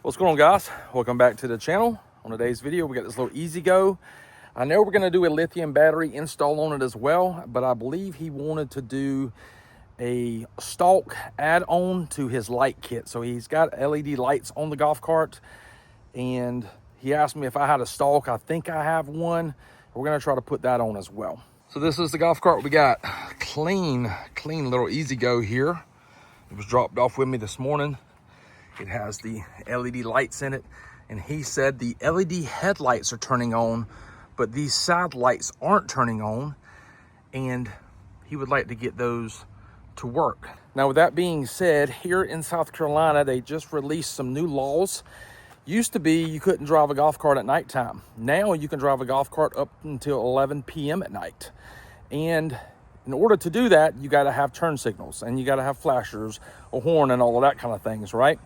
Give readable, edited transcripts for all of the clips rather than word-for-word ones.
What's going on, guys? Welcome back to the channel. On today's video, we got this little Ezgo. I know we're going to do a lithium battery install on it as well, but I believe he wanted to do a stalk add-on to his light kit. So he's got LED lights on the golf cart, and he asked me if I had a stalk. I think I have one. We're going to try to put that on as well. So this is the golf cart we got. Clean little Ezgo here. It was dropped off with me this morning. It has the LED lights in it, and he said the LED headlights are turning on, but these side lights aren't turning on, and he would like to get those to work. Now, with that being said, here in South Carolina, they just released some new laws. Used to be you couldn't drive a golf cart at nighttime. Now you can drive a golf cart up until 11 p.m. at night. And in order to do that, you got to have turn signals, and you got to have flashers, a horn, and all of that kind of things, right?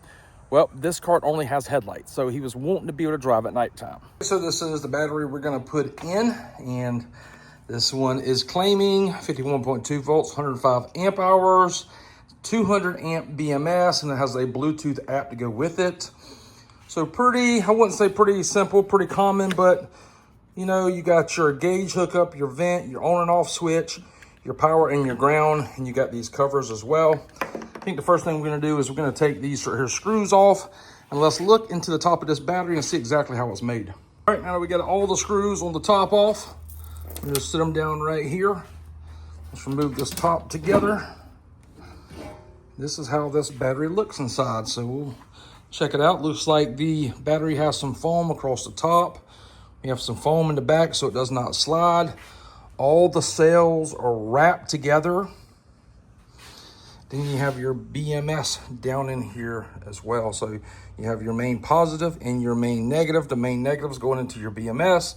Well, this cart only has headlights, so he was wanting to be able to drive at nighttime. So this is the battery we're going to put in, and this one is claiming 51.2 volts, 105 amp hours, 200 amp BMS, and it has a Bluetooth app to go with it. So pretty, I wouldn't say pretty simple, pretty common, but you know, you got your gauge hookup, your vent, your on and off switch, your power and your ground, and you got these covers as well. I think the first thing we're going to do is we're going to take these right here screws off, and let's look into the top of this battery and see exactly how it's made. All right, now that we got all the screws on the top off, we'll just sit them down right here. Let's remove this top together. This is how this battery looks inside, so we'll check it out. Looks like the battery has some foam across the top. We have some foam in the back so it does not slide. All the cells are wrapped together. Then you have your BMS down in here as well. So you have your main positive and your main negative. The main negative is going into your BMS.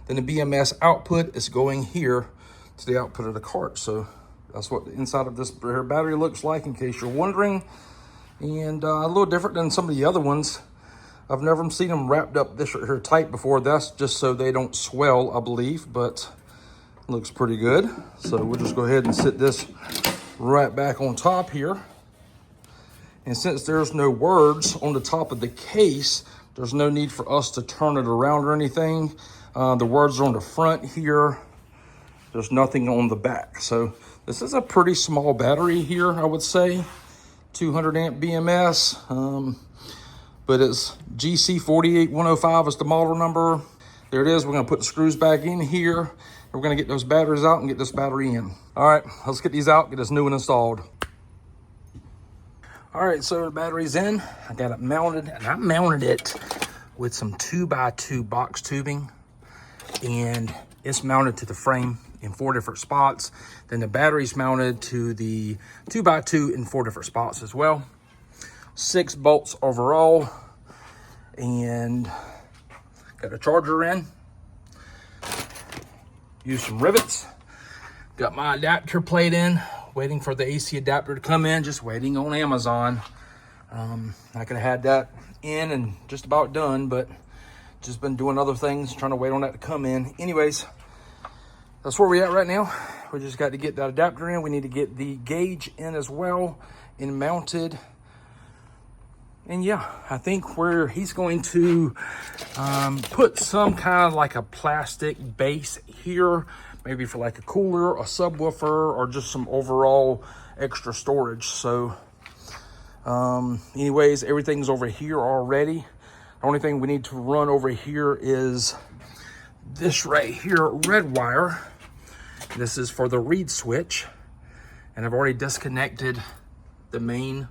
Then the BMS output is going here to the output of the cart. So that's what the inside of this battery looks like, in case you're wondering. And a little different than some of the other ones. I've never seen them wrapped up this right here tight before. That's just so they don't swell, I believe, but it looks pretty good. So we'll just go ahead and sit this right back on top here. And since there's no words on the top of the case, there's no need for us to turn it around or anything. The words are on the front here. There's nothing on the back. So this is a pretty small battery here, I would say. 200 amp BMS, but it's GC48105 is the model number. There it is. We're going to put the screws back in here. We're going to get those batteries out and get this battery in. All right, let's get these out, get this new one installed. All right, so the battery's in. I got it mounted, and I mounted it with some 2x2 box tubing, and it's mounted to the frame in 4 different spots. Then the battery's mounted to the 2x2 in 4 different spots as well. 6 bolts overall, and got a charger in. Use some rivets. Got my adapter plate in, waiting for the AC adapter to come in, just waiting on Amazon. I could have had that in and just about done, but just been doing other things, trying to wait on that to come in. Anyways, that's where we're at right now. We just got to get that adapter in. We need to get the gauge in as well and mounted. And yeah, I think where he's going to put some kind of like a plastic base here, maybe for like a cooler, a subwoofer, or just some overall extra storage. So anyways, everything's over here already. The only thing we need to run over here is this right here, red wire. This is for the reed switch, and I've already disconnected the main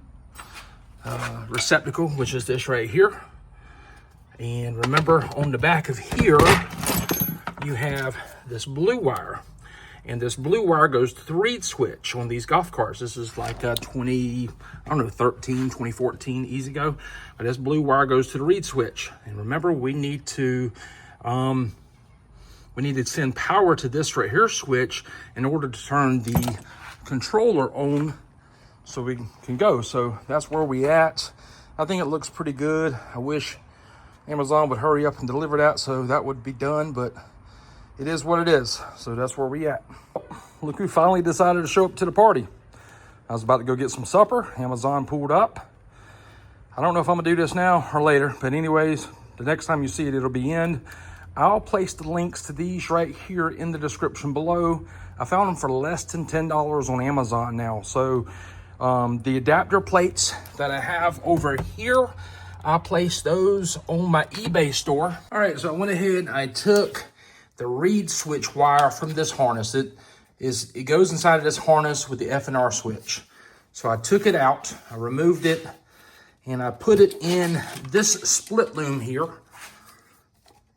receptacle, which is this right here. And remember, on the back of here you have this blue wire, and this blue wire goes to the reed switch on these golf carts. This is like a 2014 Ezgo, but this blue wire goes to the reed switch. And remember, we need to send power to this right here switch in order to turn the controller on so we can go. So that's where we at. I think it looks pretty good. I wish Amazon would hurry up and deliver that so that would be done, but it is what it is. So that's where we at. Look who finally decided to show up to the party. I was about to go get some supper. Amazon pulled up. I don't know if I'm gonna do this now or later, but anyways, the next time you see it, it'll be in. I'll place the links to these right here in the description below. I found them for less than $10 on Amazon now. So the adapter plates that I have over here, I placed those on my eBay store. All right, so I went ahead and I took the reed switch wire from this harness. It goes inside of this harness with the F&R switch. So I took it out, I removed it, and I put it in this split loom here.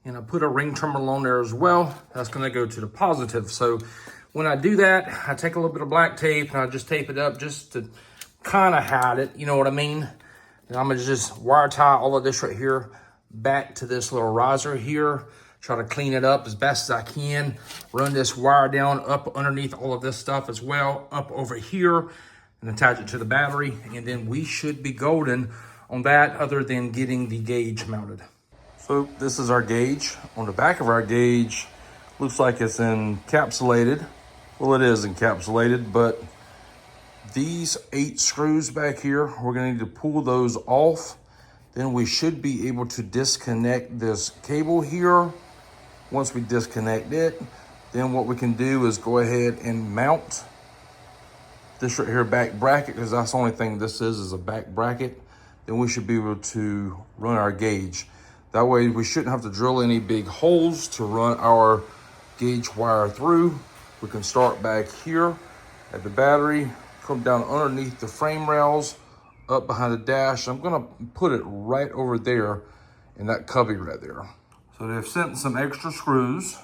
And I put a ring terminal on there as well. That's gonna go to the positive. So when I do that, I take a little bit of black tape and I just tape it up just to kind of hide it, you know what I mean? And I'm gonna just wire tie all of this right here back to this little riser here. Try to clean it up as best as I can. Run this wire down up underneath all of this stuff as well, up over here, and attach it to the battery. And then we should be golden on that, other than getting the gauge mounted. So this is our gauge. On the back of our gauge, looks like it's encapsulated. Well, it is encapsulated, but these 8 screws back here, we're gonna need to pull those off. Then we should be able to disconnect this cable here. Once we disconnect it, then what we can do is go ahead and mount this right here back bracket, because that's the only thing this is a back bracket. Then we should be able to run our gauge. That way we shouldn't have to drill any big holes to run our gauge wire through. We can start back here at the battery, come down underneath the frame rails, up behind the dash. I'm gonna put it right over there in that cubby right there. So they've sent some extra screws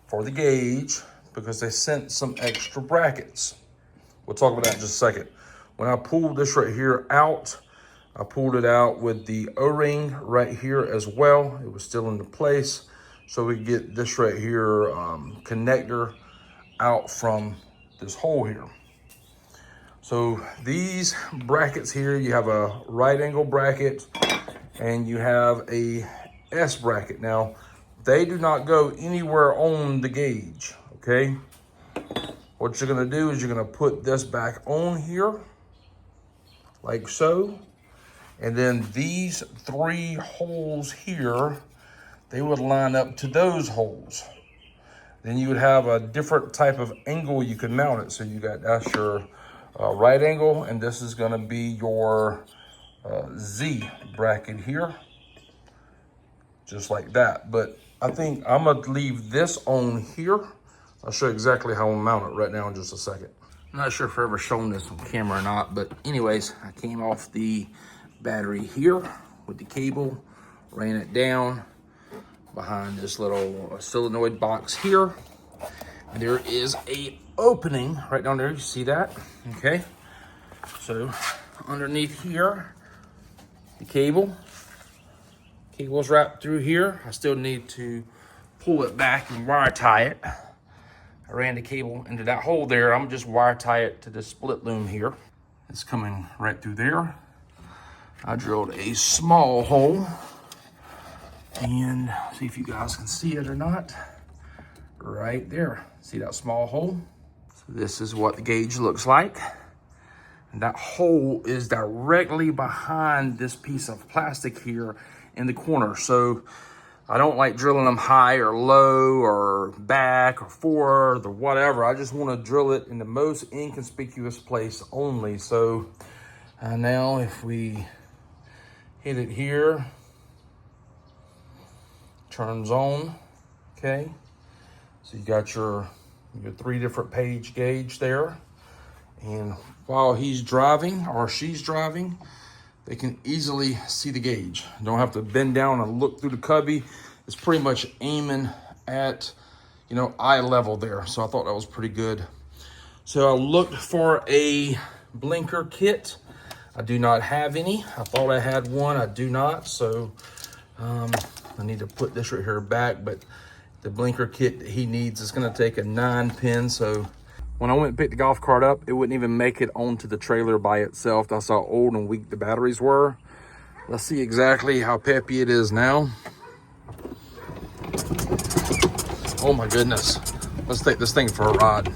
for the gauge because they sent some extra brackets. We'll talk about that in just a second. When I pulled this right here out, I pulled it out with the O-ring right here as well. It was still in place. So we get this right here connector out from this hole here. So these brackets here, you have a right angle bracket and you have a S bracket. Now, they do not go anywhere on the gauge, okay? What you're gonna do is you're gonna put this back on here, like so. And then these 3 holes here, they would line up to those holes. Then you would have a different type of angle you could mount it. So you got, that's your right angle, and this is gonna be your Z bracket here, just like that. But I think I'm gonna leave this on here. I'll show you exactly how I'm mount it right now in just a second. I'm not sure if I've ever shown this on camera or not, but anyways, I came off the battery here with the cable, ran it down behind this little solenoid box here. And there is a opening right down there, you see that? Okay, so underneath here, the cable's wrapped through here. I still need to pull it back and wire tie it. I ran the cable into that hole there. I'm just wire tie it to the split loom here. It's coming right through there. I drilled a small hole, and see if you guys can see it or not. Right there, see that small hole? So this is what the gauge looks like. And that hole is directly behind this piece of plastic here in the corner. So I don't like drilling them high or low or back or forward or whatever. I just want to drill it in the most inconspicuous place only. So now if we hit it here, turns on, okay? So you got your 3 different page gauge there. And while he's driving or she's driving, they can easily see the gauge. You don't have to bend down and look through the cubby. It's pretty much aiming at, eye level there. So I thought that was pretty good. So I looked for a blinker kit. I do not have any. I thought I had one, I do not. So I need to put this right here back, but the blinker kit that he needs is gonna take a 9-pin. So when I went and picked the golf cart up, it wouldn't even make it onto the trailer by itself. That's how old and weak the batteries were. Let's see exactly how peppy it is now. Oh my goodness. Let's take this thing for a ride.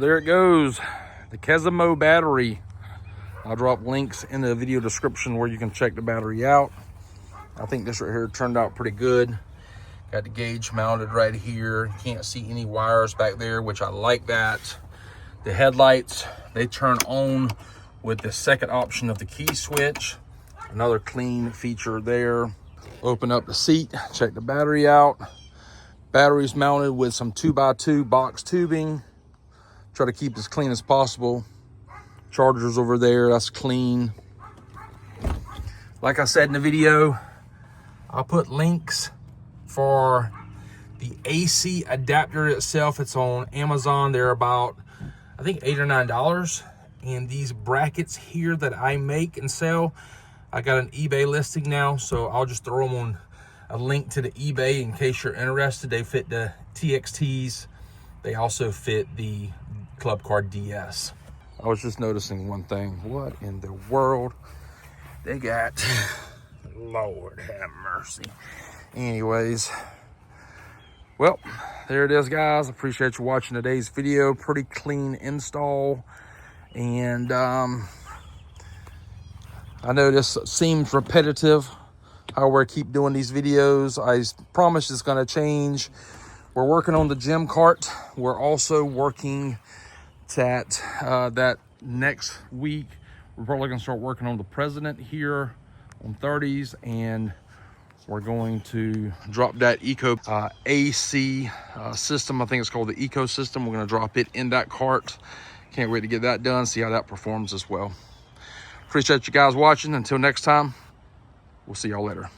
there it goes, the Kezimo battery. I'll drop links in the video description where you can check the battery out. I think this right here turned out pretty good. Got the gauge mounted right here. Can't see any wires back there, which I like that. The headlights, they turn on with the second option of the key switch. Another clean feature there. Open up the seat, check the battery out. Battery's mounted with some 2x2 box tubing. Try to keep it as clean as possible. Charger's over there, that's clean. Like I said in the video, I'll put links for the AC adapter itself. It's on Amazon. They're about, I think, $8 or $9. And these brackets here that I make and sell, I got an eBay listing now, so I'll just throw them on a link to the eBay in case you're interested. They fit the TXTs. They also fit the Club Card DS. I was just noticing one thing. What in the world? They got, Lord have mercy. Anyways, well, there it is, guys. Appreciate you watching today's video. Pretty clean install. And I know this seems repetitive, how we keep doing these videos. I promise it's going to change. We're working on the gym cart. We're also working at that next week. We're probably going to start working on the President here on 30s, and we're going to drop that Eco AC system. I think it's called the Eco system. We're going to drop it in that cart. Can't wait to get that done, see how that performs as well. Appreciate you guys watching. Until next time, we'll see y'all later.